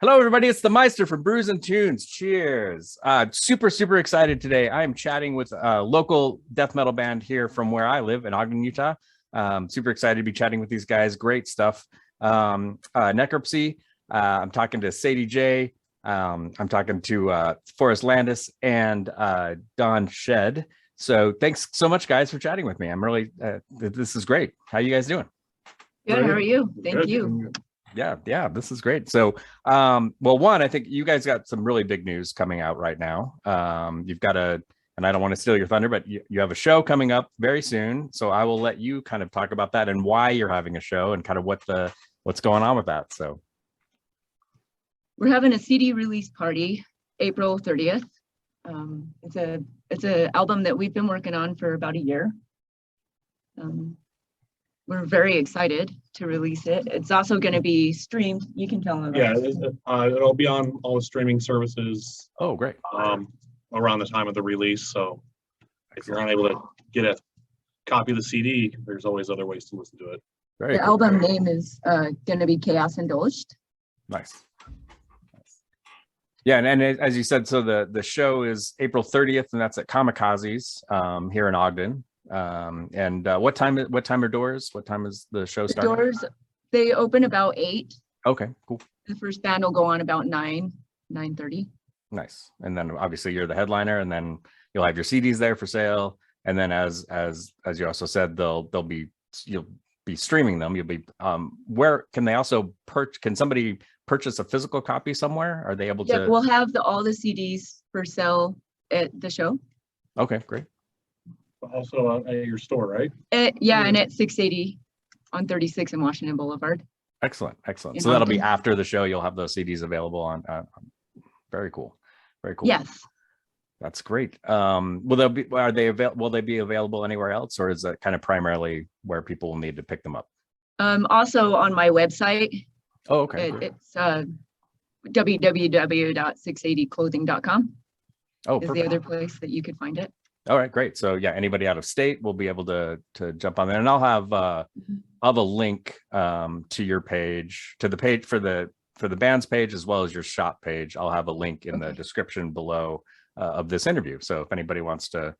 Hello, everybody. It's the Meister from Brews and Tunes. Cheers. Super excited today. I am chatting with a local death metal band here from where I live in Ogden, Utah. Super excited to be chatting with these guys. Great stuff. Necropsy. I'm talking to Sadie Jay. I'm talking to Forrest Landes and Don Shead. So thanks so much, guys, for chatting with me. I'm really, this is great. How you guys doing? Good. How are you? Thank you. Yeah, this is great. So, well, one, I think you guys got some really big news coming out right now. You've got and I don't want to steal your thunder, but you have a show coming up very soon. So I will let you kind of talk about that and why you're having a show and kind of what's going on with that. So we're having a CD release party, April 30th. It's a album that we've been working on for about a year. We're very excited to release it. It's also going to be streamed. You can tell them. Yeah, it'll be on all the streaming services. Oh, great. Around the time of the release. So if you're unable to get a copy of the CD, there's always other ways to listen to it. The album name is going to be Chaos Indulged. Nice. Yeah, and as you said, so the show is April 30th, and that's at Kamikaze's here in Ogden. And what time are doors? What time is the show starting? Doors, they open about 8. Okay, cool. The first band will go on about 9:30. Nice. And then obviously you're the headliner, and then you'll have your CDs there for sale. And then as you also said, you'll be streaming them. You'll be where can they also can somebody purchase a physical copy somewhere? Are they able to? Yeah, we'll have all the CDs for sale at the show. Okay, great. Also at your store, right? Yeah, and at 680 on 36 in Washington Boulevard. Excellent. So that'll be after the show. You'll have those CDs available on. Very cool. Yes. That's great. Will they be available anywhere else, or is that kind of primarily where people will need to pick them up? Also on my website. Oh, okay. It's www.680clothing.com. Oh, is perfect. the other place that you could find it. All right, great. So yeah, anybody out of state will be able to jump on there, and I'll have a link to your page, to the page for the band's page, as well as your shop page. I'll have a link in the description below of this interview. So if anybody wants to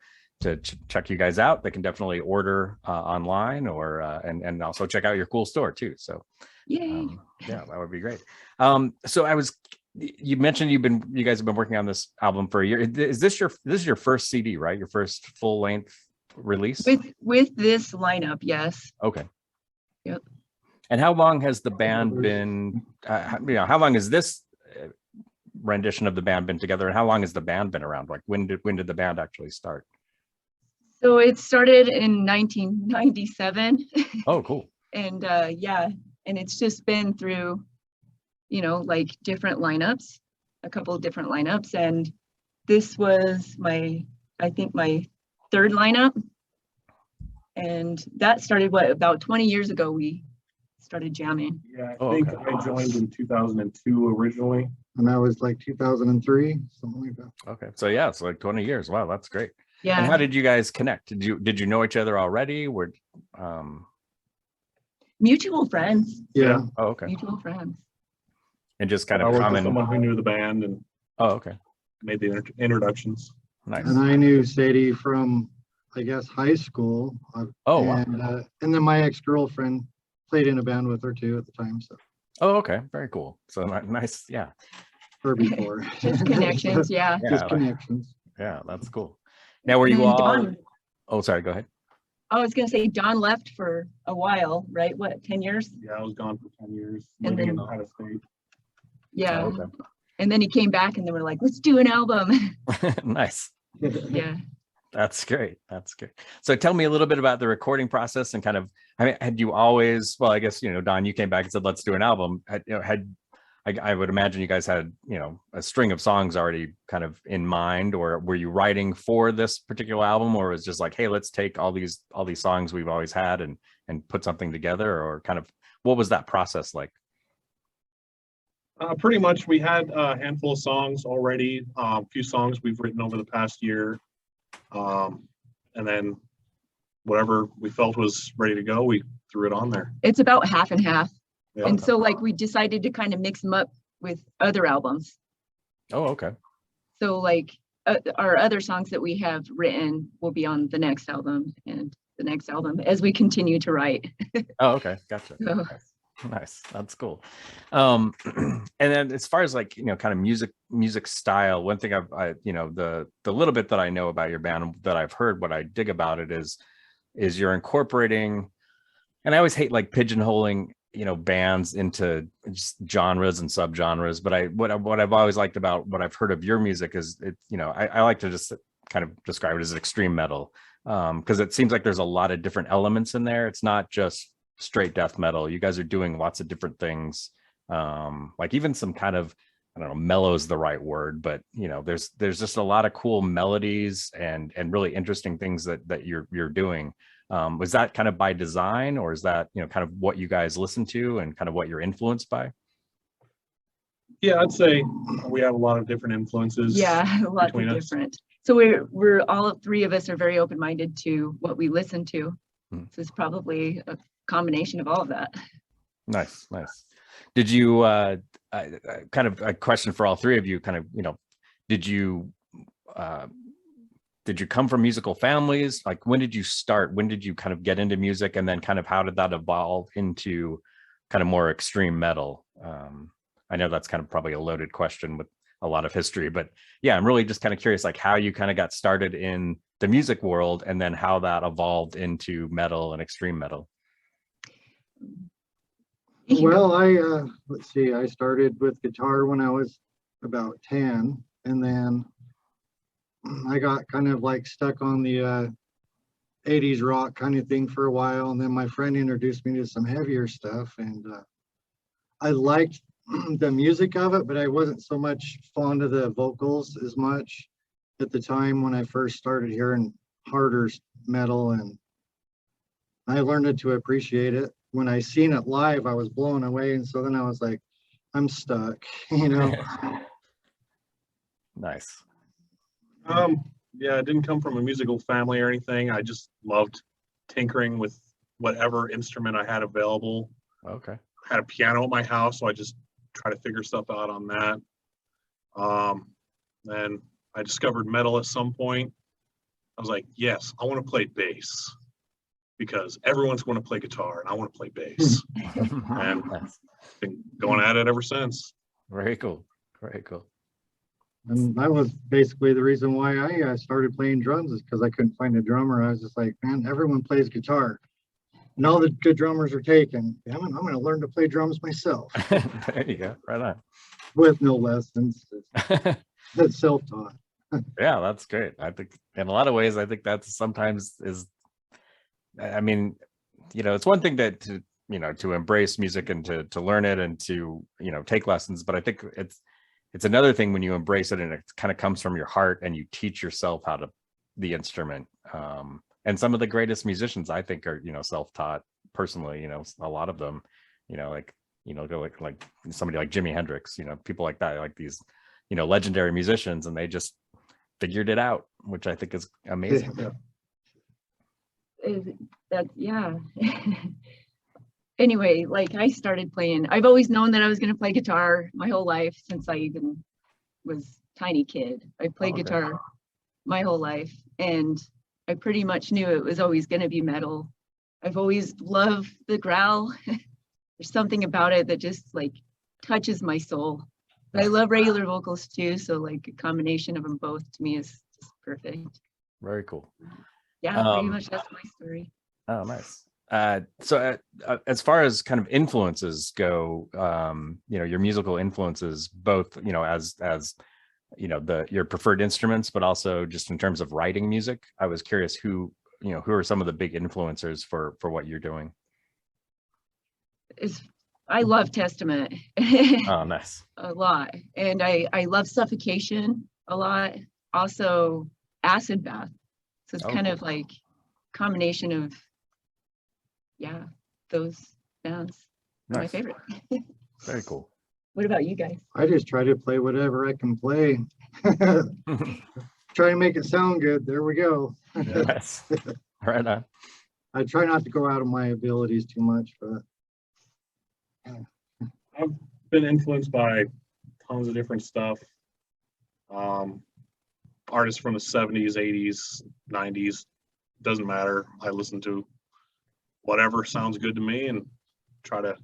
check you guys out, they can definitely order online, or and also check out your cool store too. So yay. Yeah, that would be great. So you mentioned you guys have been working on this album for a year. Is this your first CD, right? Your first full length release? With this lineup, yes. Okay. Yep. And how long has the band been? How long has this rendition of the band been together, and how long has the band been around? Like when did the band actually start? So it started in 1997. Oh, cool. And yeah, and it's just been through, like different lineups, a couple of different lineups, and this was I think my third lineup, and that started about 20 years ago. We started jamming. Yeah, I think I joined in 2002 originally, and that was like 2003, something like that. Okay, so yeah, it's like 20 years. Wow, that's great. Yeah. And how did you guys connect? Did you know each other already? Mutual friends. Yeah. Oh, okay. Mutual friends. And just kind I of worked with common. someone who knew the band and Okay. made the introductions. Nice. And I knew Sadie from, I guess, high school. Oh, wow. And then my ex-girlfriend played in a band with her too at the time. So. Oh, okay. Very cool. So nice. Yeah. Or before. Just connections. Yeah. Just connections. Yeah, that's cool. Now, were you all? Don, Oh, sorry. Go ahead. I was gonna say Don left for a while, right? What, 10 years? Yeah, I was gone for 10 years, And living then- out of state. Yeah. Oh, okay. And then he came back, and they were like, "Let's do an album." Nice. Yeah. That's great. That's great. So tell me a little bit about the recording process and kind of, had you always, well, I guess, Don, you came back and said, let's do an album. I would imagine you guys had, a string of songs already kind of in mind, or were you writing for this particular album, or was it just like, hey, let's take all these songs we've always had and put something together, or kind of, what was that process like? Pretty much, we had a handful of songs already, a few songs we've written over the past year. And then whatever we felt was ready to go, we threw it on there. It's about half and half. Yeah. And so like we decided to kind of mix them up with other albums. Oh, okay. So like our other songs that we have written will be on the next album and the next album as we continue to write. Oh, okay. Gotcha. So- Nice. Nice. That's cool. And then as far as like, kind of music style, one thing the little bit that I know about your band that I've heard, what I dig about it is you're incorporating, and I always hate like pigeonholing, bands into just genres and subgenres. But what I've always liked about what I've heard of your music is I like to just kind of describe it as extreme metal. Because it seems like there's a lot of different elements in there. It's not just straight death metal. You guys are doing lots of different things. Like even some kind of, I don't know, mellow is the right word, but there's just a lot of cool melodies and really interesting things that you're doing. Was that kind of by design, or is that kind of what you guys listen to and kind of what you're influenced by? Yeah, I'd say we have a lot of different influences. Yeah, lots of between us. different. So we're all three of us are very open-minded to what we listen to. So it's probably a combination of all of that. Nice. Did you kind of a question for all three of you, kind of, did you come from musical families? Like, when did you start? When did you kind of get into music? And then kind of how did that evolve into kind of more extreme metal? I know that's kind of probably a loaded question with a lot of history, but yeah, I'm really just kind of curious, like how you kind of got started in the music world and then how that evolved into metal and extreme metal. Well, let's see, I started with guitar when I was about 10, and then I got kind of like stuck on the 80s rock kind of thing for a while, and then my friend introduced me to some heavier stuff, and I liked the music of it, but I wasn't so much fond of the vocals as much at the time when I first started hearing harder metal, and I learned to appreciate it. When I seen it live, I was blown away, and so then I was like, I'm stuck, Nice. Yeah, I didn't come from a musical family or anything. I just loved tinkering with whatever instrument I had available. Okay. I had a piano at my house, so I just try to figure stuff out on that. Then I discovered metal at some point. I was like, yes, I want to play bass because everyone's going to play guitar and I want to play bass. And Nice. been going at it ever since. Very cool. Very cool. And that was basically the reason why I started playing drums, is because I couldn't find a drummer. I was just like, man, everyone plays guitar. And all the good drummers are taken. Damn it, I'm going to learn to play drums myself. There you go. Right on. With no lessons. That's self-taught. Yeah, that's great. I think in a lot of ways, I think that's sometimes is, I mean, it's one thing that to embrace music and to learn it and to, take lessons, but I think it's another thing when you embrace it and it kind of comes from your heart and you teach yourself how to the instrument. And some of the greatest musicians I think are, self-taught personally, a lot of them, like somebody like Jimi Hendrix, people like that, like these, legendary musicians, and they just figured it out, which I think is amazing. Yeah. Anyway, like I started playing, I've always known that I was going to play guitar my whole life since I even was a tiny kid. I played guitar my whole life, and I pretty much knew it was always going to be metal. I've always loved the growl. There's something about it that just like touches my soul. But I love regular vocals too, so like a combination of them both to me is just perfect. Very cool. Yeah, pretty much that's my story. Oh, nice. So as far as kind of influences go, your musical influences, both, as your preferred instruments, but also just in terms of writing music, I was curious who are some of the big influencers for what you're doing? I love Testament. Oh, nice. A lot. And I love Suffocation a lot. Also Acid Bath. So it's kind of like combination of, those bands are my favorite. Very cool. What about you guys? I just try to play whatever I can play. Try to make it sound good. There we go. Yes. Right on. I try not to go out of my abilities too much, but I've been influenced by tons of different stuff. Artists from the 70s, 80s, 90s, doesn't matter. I listen to whatever sounds good to me and try to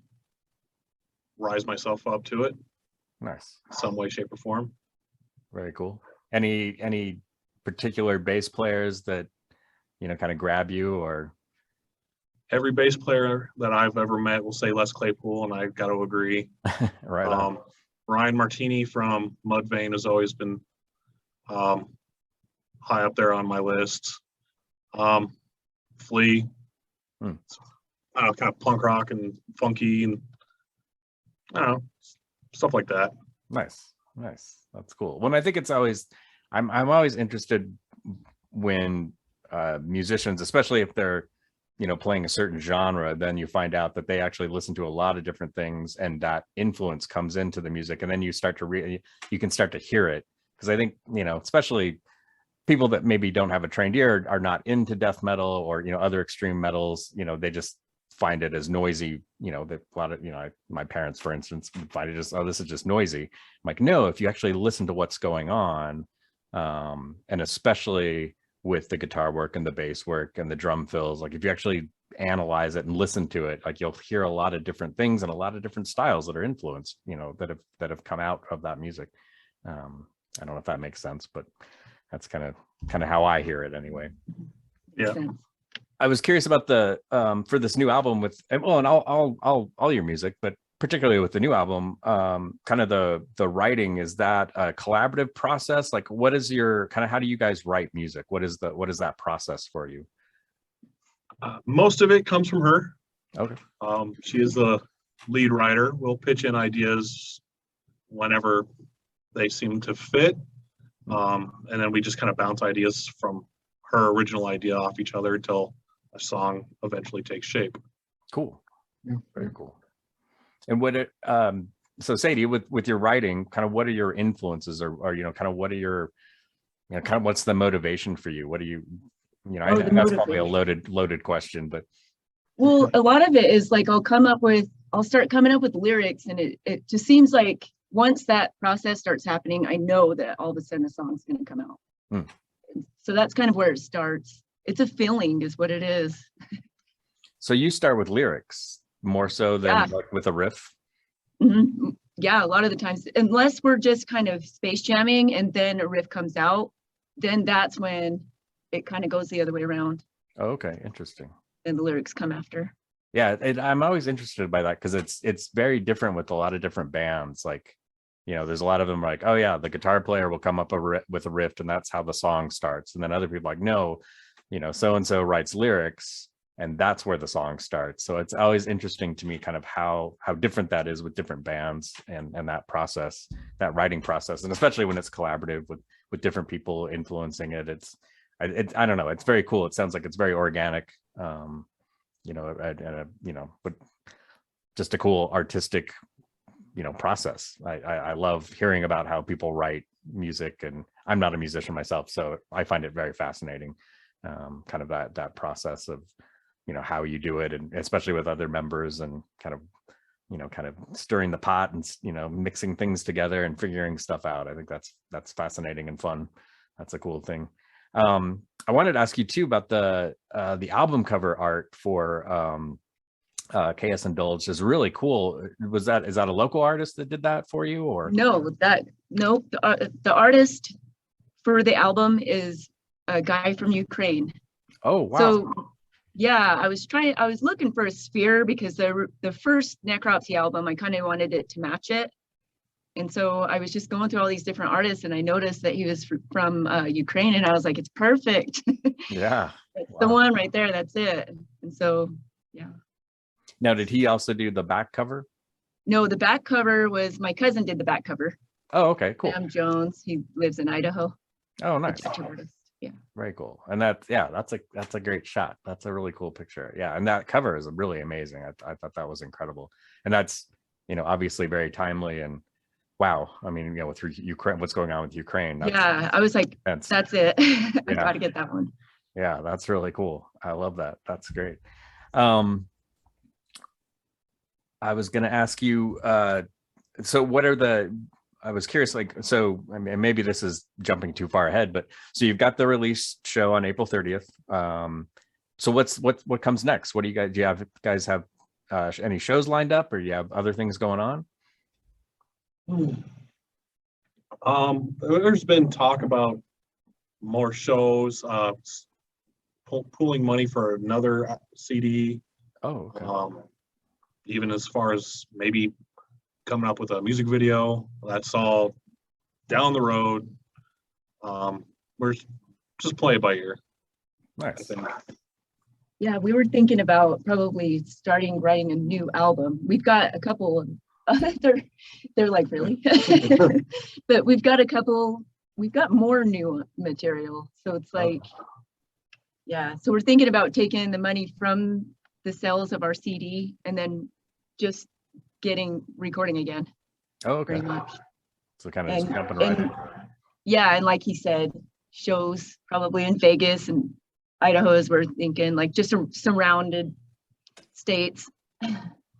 rise myself up to it Nice. in some way, shape, or form. Very cool. Any particular bass players that, you know, kind of grab you, or? Every bass player that I've ever met will say Les Claypool, and I've got to agree. Right on. Ryan Martini from Mudvayne has always been high up there on my list. Flea, Hmm. I don't know, kind of punk rock and funky, and I don't know, stuff like that. Nice. That's cool. When I think it's always, I'm always interested when musicians, especially if they're, you know, playing a certain genre, then you find out that they actually listen to a lot of different things, and that influence comes into the music, and then you start to you can start to hear it. Because I think, you know, especially people that maybe don't have a trained ear, are not into death metal or, you know, other extreme metals, you know, they just find it as noisy. You know, that a lot of, you know, my parents, for instance, would find it just, oh, this is just noisy. I'm like, no, if you actually listen to what's going on, and especially with the guitar work and the bass work and the drum fills, like if you actually analyze it and listen to it, like you'll hear a lot of different things and a lot of different styles that are influenced, you know, that have come out of that music. I don't know if that makes sense, but that's kind of how I hear it anyway. Yeah. Makes sense. I was curious about the for this new album with, well, and all your music, but particularly with the new album, kind of the writing, is that a collaborative process? Like, what is your kind of, how do you guys write music? What is that process for you? Most of it comes from her. Okay. She is the lead writer. We'll pitch in ideas whenever they seem to fit. And then we just kind of bounce ideas from her original idea off each other until a song eventually takes shape. Cool. Yeah. Very cool. And what it so Sadie, with your writing, kind of what are your influences, or you know, kind of what are your, you know, kind of what's the motivation for you? What do you know, Oh, that's probably a loaded question, but Well, a lot of it is like I'll start coming up with lyrics, and it just seems like once that process starts happening, I know that all of a sudden a song's going to come out. Hmm. So that's kind of where it starts. It's a feeling is what it is. so you start with lyrics more so than Yeah. like with a riff? Mhm. Yeah, a lot of the times, unless we're just kind of space jamming and then a riff comes out, then that's when it kind of goes the other way around Oh, okay, interesting. and the lyrics come after. Yeah, I'm always interested by that, because it's very different with a lot of different bands. Like, you know, there's a lot of them like, oh yeah, the guitar player will come up with a riff and that's how the song starts. And then other people like, no, you know, so and so writes lyrics and that's where the song starts. So it's always interesting to me kind of how different that is with different bands, and that process, that writing process, and especially when it's collaborative with different people influencing it. I don't know, it's very cool. It sounds like it's very organic, you know, you know, but just a cool artistic, you know, process. I love hearing about how people write music, and I'm not a musician myself, so I find it very fascinating, kind of that process of, you know, how you do it, and especially with other members, and kind of, you know, kind of stirring the pot and, you know, mixing things together and figuring stuff out. I think that's fascinating and fun. That's a cool thing. I wanted to ask you too about the album cover art for Chaos Indulged is really cool. Is that a local artist that did that for you, or? No, the artist for the album is a guy from Ukraine. Oh, wow. So yeah, I was looking for a sphere because the first Necropsy album, I kind of wanted it to match it. And so I was just going through all these different artists, and I noticed that he was from Ukraine, and I was like, it's perfect. Yeah. That's Wow. the one right there. That's it. And so, yeah. Now, did he also do the back cover? No, the back cover was my cousin did the back cover. Oh, okay, cool. Sam Jones. He lives in Idaho. Oh, A nice. tattoo artist. Yeah. Very cool. And that's a great shot. That's a really cool picture. Yeah. And that cover is really amazing. I thought that was incredible. And that's, you know, obviously very timely, and wow. I mean, you know, with Ukraine, what's going on with Ukraine. Yeah. I was like, That's that's it. I Yeah. got to get that one. Yeah, that's really cool. I love that. That's great. I was going to ask you, so what are I was curious, like, so I mean, maybe this is jumping too far ahead, but so you've got the release show on April 30th. So what comes next? What do you guys have any shows lined up, or you have other things going on? There's been talk about more shows, pooling money for another CD. Oh, okay. Even as far as maybe coming up with a music video. That's all down the road. We're just play it by ear. I Nice. think. Yeah, we were thinking about probably starting writing a new album. We've got a couple of they're like, really? But we've got more new material. So it's like, yeah. So we're thinking about taking the money from the sales of our CD and then just recording again. Oh, okay. Pretty much. So kind of just And- jumping right and- in. Yeah, and like he said, shows probably in Vegas and Idaho, as we're thinking, like just surrounded states.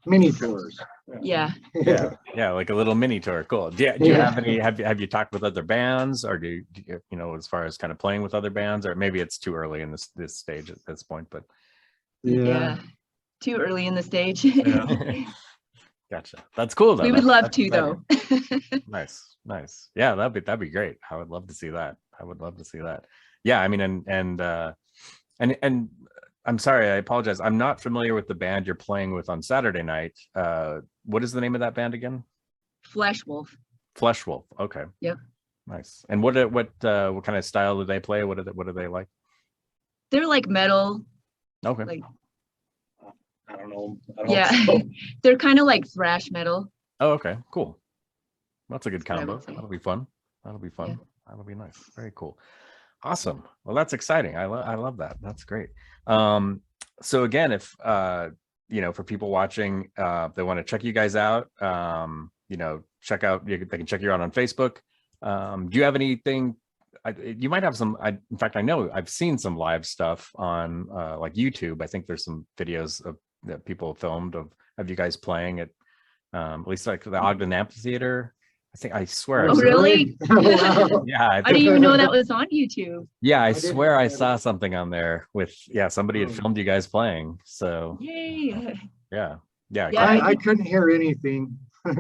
Mini tours. Yeah. Yeah, like a little mini tour. Cool. Do you Yeah. have any? Have you talked with other bands, or do you know, as far as kind of playing with other bands, or maybe it's too early in this stage at this point? But Yeah. Too early in the stage. Yeah. gotcha. That's cool though. We would That's- love that's to exciting. though. Nice. Yeah, that'd be great. I would love to see that. Yeah, I mean, and I'm sorry, I apologize. I'm not familiar with the band you're playing with on Saturday night. What is the name of that band again? Flesh Wolf. Flesh Wolf. Okay. Yep. Nice. And what kind of style do they play? What are they like? They're like metal. Okay. Like, I don't know. yeah. They're kind of like thrash metal. Oh, okay. Cool. That's a good That's what I combo. would say. That'll be fun. Yeah. That'll be nice. Very cool. Awesome. Well, that's exciting. I love that. That's great. So again, if for people watching, they want to check you guys out, they can check you out on Facebook. Do you have anything? You might have some. In fact, I know I've seen some live stuff on like YouTube. I think there's some videos that people filmed of you guys playing at least like the Ogden Amphitheater. I swear. Oh, really? Wow. Yeah, I didn't even know that was on YouTube. yeah, I didn't swear I know saw that. something on there with somebody had Oh. filmed you guys playing. So Yay. yeah. Yeah. I couldn't hear anything.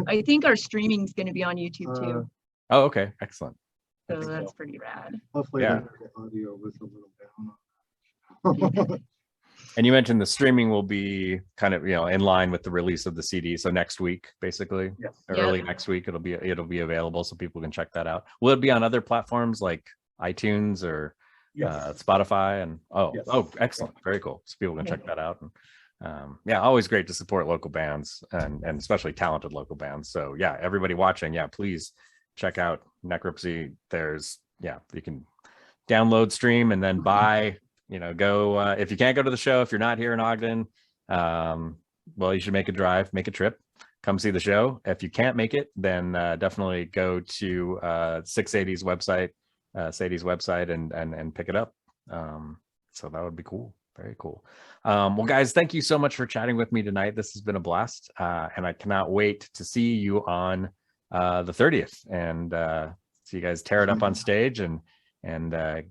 I think our streaming's going to be on YouTube too. Oh, okay, excellent. So think so. that's pretty rad. Hopefully Yeah. the audio was a little down. And you mentioned the streaming will be kind of in line with the release of the CD. So next week, basically, Yes. or Yeah. early next week, it'll be available so people can check that out. Will it be on other platforms like iTunes or Yes. Spotify? And Yes. excellent, very cool. So people can check that out. And always great to support local bands and especially talented local bands. So yeah, everybody watching, please check out Necropsy. There's you can download, stream, and then buy. Go if you can't go to the show, if you're not here in Ogden, well, you should make a trip, come see the show. If you can't make it, then definitely go to 680's website, Sadie's website, and pick it up. So that would be cool. Very cool. Well, guys, thank you so much for chatting with me tonight. This has been a blast, and I cannot wait to see you on the 30th and see you guys tear it up on stage and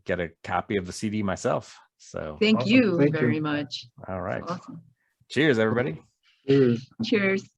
get a copy of the CD myself. So Thank Awesome. you Thank you. very much. all right. Awesome. Cheers, everybody. Cheers. Cheers.